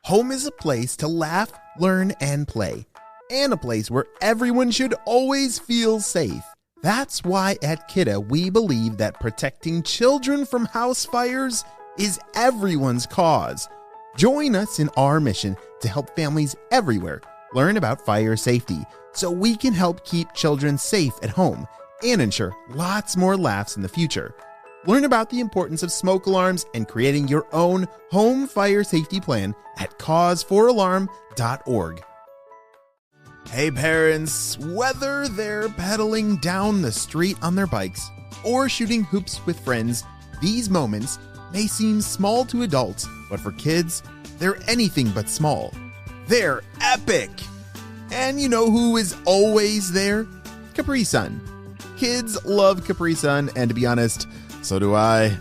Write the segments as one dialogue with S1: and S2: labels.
S1: Home is a place to laugh, learn, and play, and a place where everyone should always feel safe. That's why at Kidda we believe that protecting children from house fires is everyone's cause. Join us in our mission to help families everywhere learn about fire safety so we can help keep children safe at home and ensure lots more laughs in the future. Learn about the importance of smoke alarms and creating your own home fire safety plan at cause4alarm.org. Hey parents, whether they're pedaling down the street on their bikes or shooting hoops with friends, these moments may seem small to adults, but for kids, they're anything but small. They're epic! And you know who is always there? Capri Sun. Kids love Capri Sun, and to be honest, so do I.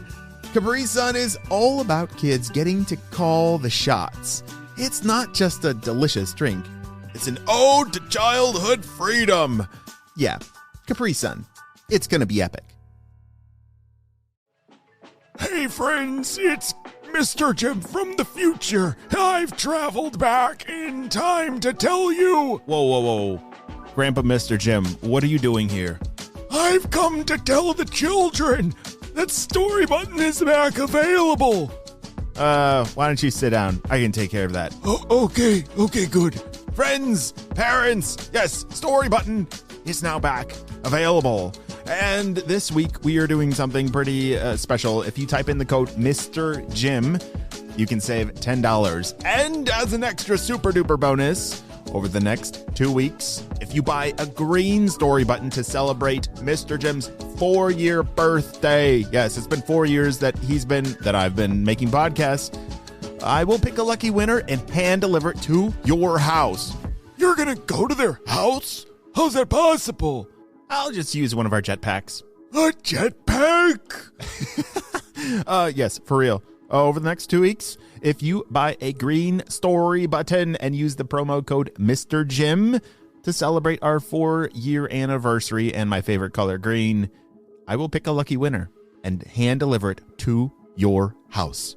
S1: Capri Sun is all about kids getting to call the shots. It's not just a delicious drink. It's an ode to childhood freedom. Yeah, Capri Sun. It's gonna be epic.
S2: Hey friends, it's Mr. Jim from the future. I've traveled back in time to tell you.
S3: Whoa. Grandpa Mr. Jim, what are you doing here?
S2: I've come to tell the children that Storybutton is back available.
S3: Why don't you sit down? I can take care of that.
S2: Oh, okay, good.
S3: Friends, parents, yes, Storybutton is now back available. And this week we are doing something pretty special. If you type in the code Mr. Jim, you can save $10. And as an extra super duper bonus, over the next 2 weeks, if you buy a green Storybutton to celebrate Mr. Jim's 4-year birthday, yes, it's been 4 years that I've been making podcasts, I will pick a lucky winner and hand deliver it to your house.
S2: You're gonna go to their house? How's that possible?
S3: I'll just use one of our jetpacks.
S2: A jetpack?
S3: Yes, for real. Over the next 2 weeks, if you buy a green Storybutton and use the promo code Mr. Jim to celebrate our 4-year anniversary and my favorite color, green, I will pick a lucky winner and hand deliver it to your house.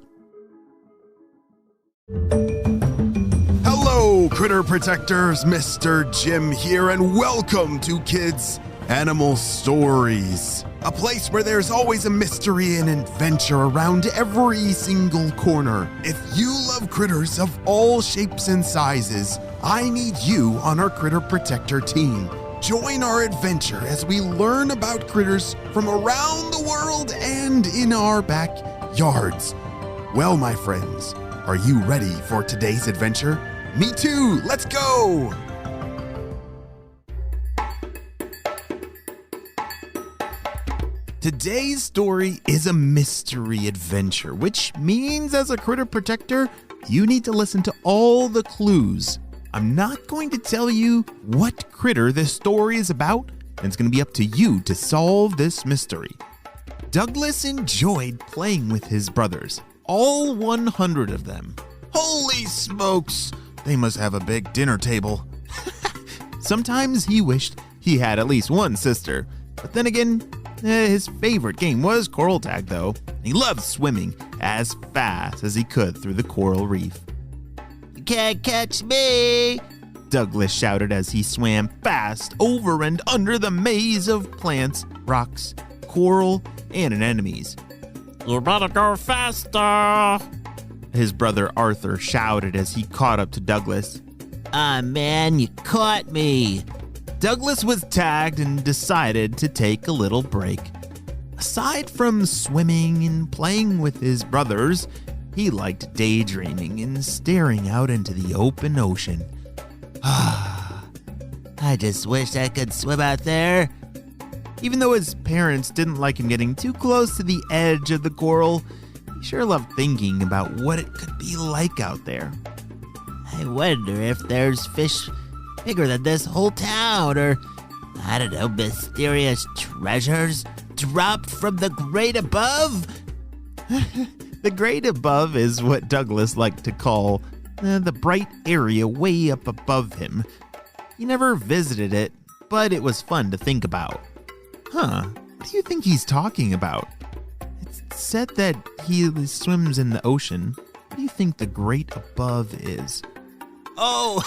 S1: Hello, critter protectors. Mr. Jim here, and welcome to Kids Animal Stories, a place where there's always a mystery and adventure around every single corner. If you love critters of all shapes and sizes, I need you on our Critter Protector team. Join our adventure as we learn about critters from around the world and in our backyards. Well, my friends, are you ready for today's adventure? Me too! Let's go! Today's story is a mystery adventure, which means as a critter protector, you need to listen to all the clues. I'm not going to tell you what critter this story is about, and it's going to be up to you to solve this mystery. Douglas enjoyed playing with his brothers, all 100 of them. Holy smokes, they must have a big dinner table. Sometimes he wished he had at least one sister, but then again, his favorite game was coral tag though. He loved swimming as fast as he could through the coral reef. "You can't catch me," Douglas shouted as he swam fast over and under the maze of plants, rocks, coral, and anemones.
S4: "You better go faster,"
S3: his brother Arthur shouted as he caught up to Douglas.
S4: "Ah, man, you caught me."
S3: Douglas was tagged and decided to take a little break. Aside from swimming and playing with his brothers, he liked daydreaming and staring out into the open ocean.
S4: I just wish I could swim out there.
S3: Even though his parents didn't like him getting too close to the edge of the coral, he sure loved thinking about what it could be like out there.
S4: I wonder if there's fish bigger than this whole town, or, I don't know, mysterious treasures dropped from the great above?
S3: The great above is what Douglas liked to call the bright area way up above him. He never visited it, but it was fun to think about. What do you think he's talking about? It's said that he swims in the ocean, do you think the great above is? Oh,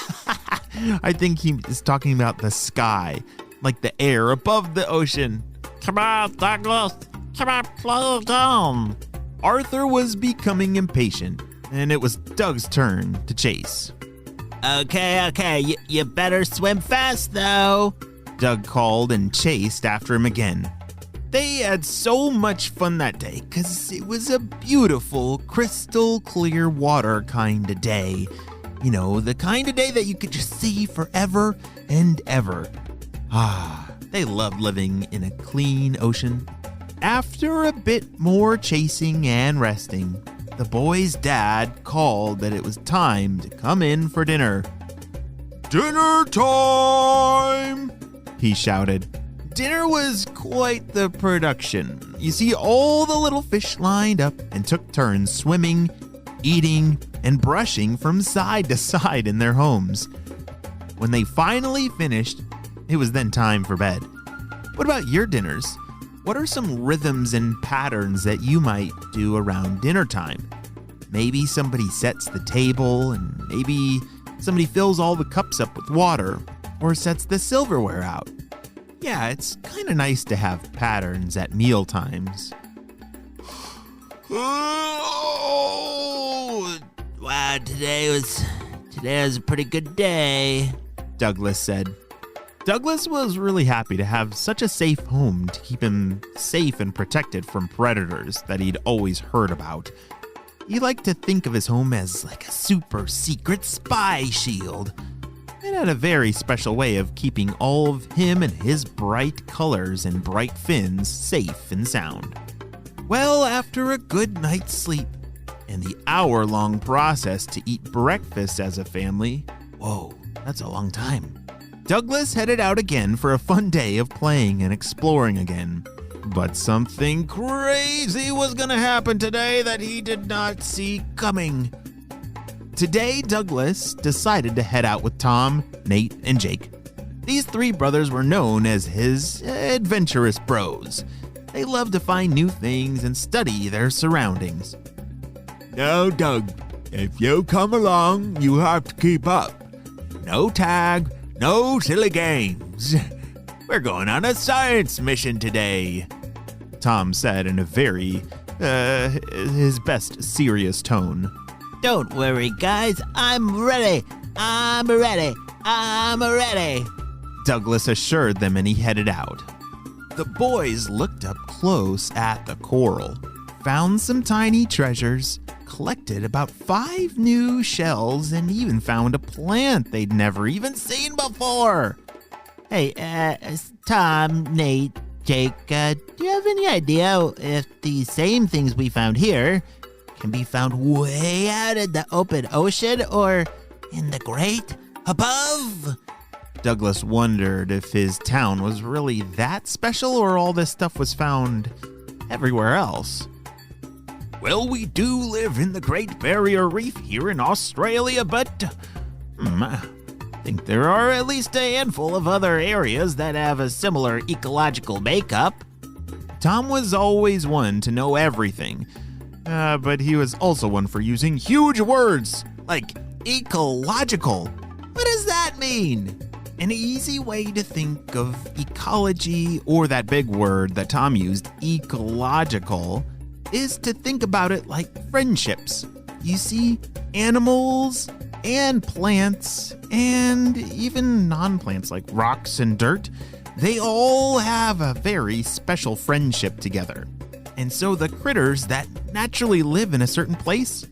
S3: I think he is talking about the sky, like the air above the ocean.
S4: Come on, Douglas. Come on, play down.
S3: Arthur was becoming impatient, and it was Doug's turn to chase.
S4: Okay, you better swim fast, though.
S3: Doug called and chased after him again. They had so much fun that day because it was a beautiful, crystal clear water kind of day. You know, the kind of day that you could just see forever and ever. They loved living in a clean ocean. After a bit more chasing and resting, the boys' dad called that it was time to come in for dinner. "Dinner time!" he shouted. Dinner was quite the production. You see, all the little fish lined up and took turns swimming, eating, and brushing from side to side in their homes. When they finally finished, it was then time for bed. What about your dinners? What are some rhythms and patterns that you might do around dinner time? Maybe somebody sets the table, and maybe somebody fills all the cups up with water, or sets the silverware out. Yeah, it's kind of nice to have patterns at meal times.
S4: Wow, today was a pretty good day,
S3: Douglas said. Douglas was really happy to have such a safe home to keep him safe and protected from predators that he'd always heard about. He liked to think of his home as like a super secret spy shield. It had a very special way of keeping all of him and his bright colors and bright fins safe and sound. Well, after a good night's sleep and the hour-long process to eat breakfast as a family, whoa, that's a long time, Douglas headed out again for a fun day of playing and exploring again. But something crazy was gonna happen today that he did not see coming. Today, Douglas decided to head out with Tom, Nate, and Jake. These three brothers were known as his adventurous bros. They loved to find new things and study their surroundings.
S2: Now, Doug, if you come along, you have to keep up. No tag, no silly games. We're going on a science mission today,
S3: Tom said in a very, his best serious tone.
S4: Don't worry, guys. I'm ready.
S3: Douglas assured them, and he headed out. The boys looked up close at the coral, found some tiny treasures, collected about 5 new shells, and even found a plant they'd never even seen before.
S4: Hey, Tom, Nate, Jake, do you have any idea if the same things we found here can be found way out in the open ocean or in the great above?
S3: Douglas wondered if his town was really that special or all this stuff was found everywhere else.
S2: Well, we do live in the Great Barrier Reef here in Australia, but
S3: I think there are at least a handful of other areas that have a similar ecological makeup. Tom was always one to know everything, but he was also one for using huge words like ecological. What does that mean? An easy way to think of ecology, or that big word that Tom used, ecological, is to think about it like friendships. You see, animals and plants, and even non-plants like rocks and dirt, they all have a very special friendship together. And so the critters that naturally live in a certain place,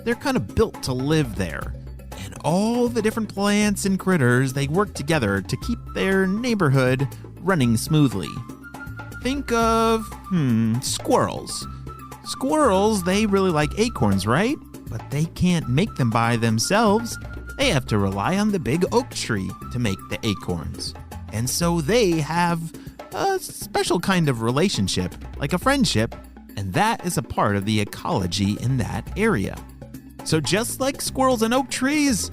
S3: they're kind of built to live there. And all the different plants and critters, they work together to keep their neighborhood running smoothly. Think of, squirrels. Squirrels, they really like acorns, right? But they can't make them by themselves. They have to rely on the big oak tree to make the acorns. And so they have a special kind of relationship, like a friendship, and that is a part of the ecology in that area. So just like squirrels and oak trees,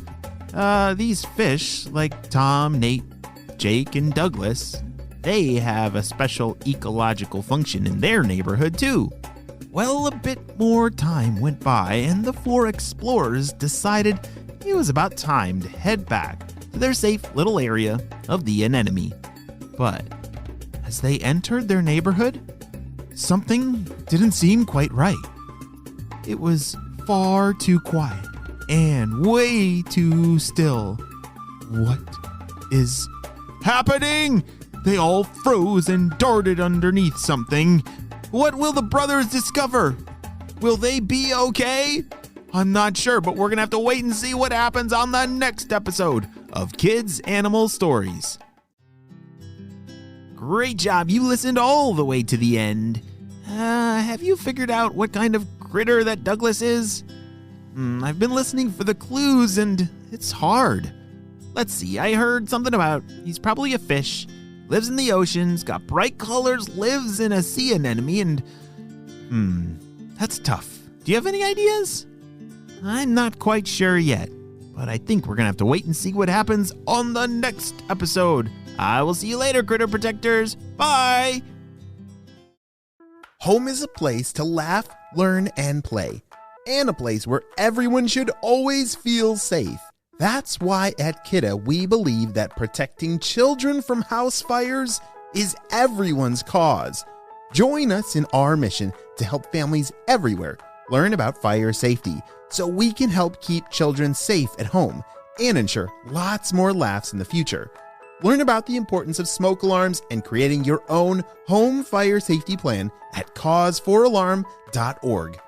S3: these fish, like Tom, Nate, Jake, and Douglas, they have a special ecological function in their neighborhood too.
S1: Well, a bit more time went by, and the four explorers decided it was about time to head back to their safe little area of the anemone. But as they entered their neighborhood, something didn't seem quite right. It was far too quiet and way too still. What is happening? They all froze and darted underneath something. What will the brothers discover? Will they be okay? I'm not sure, but we're gonna have to wait and see what happens on the next episode of Kids Animal Stories. Great job, you listened all the way to the end. Have you figured out what kind of critter that Douglas is? I've been listening for the clues and it's hard. Let's see, I heard something about he's probably a fish, lives in the oceans, got bright colors, lives in a sea anemone, and that's tough. Do you have any ideas? I'm not quite sure yet, but I think we're gonna have to wait and see what happens on the next episode. I will see you later, Critter Protectors. Bye! Home is a place to laugh, learn, and play, and a place where everyone should always feel safe. That's why at Kidda we believe that protecting children from house fires is everyone's cause. Join us in our mission to help families everywhere learn about fire safety so we can help keep children safe at home and ensure lots more laughs in the future. Learn about the importance of smoke alarms and creating your own home fire safety plan at cause4alarm.org.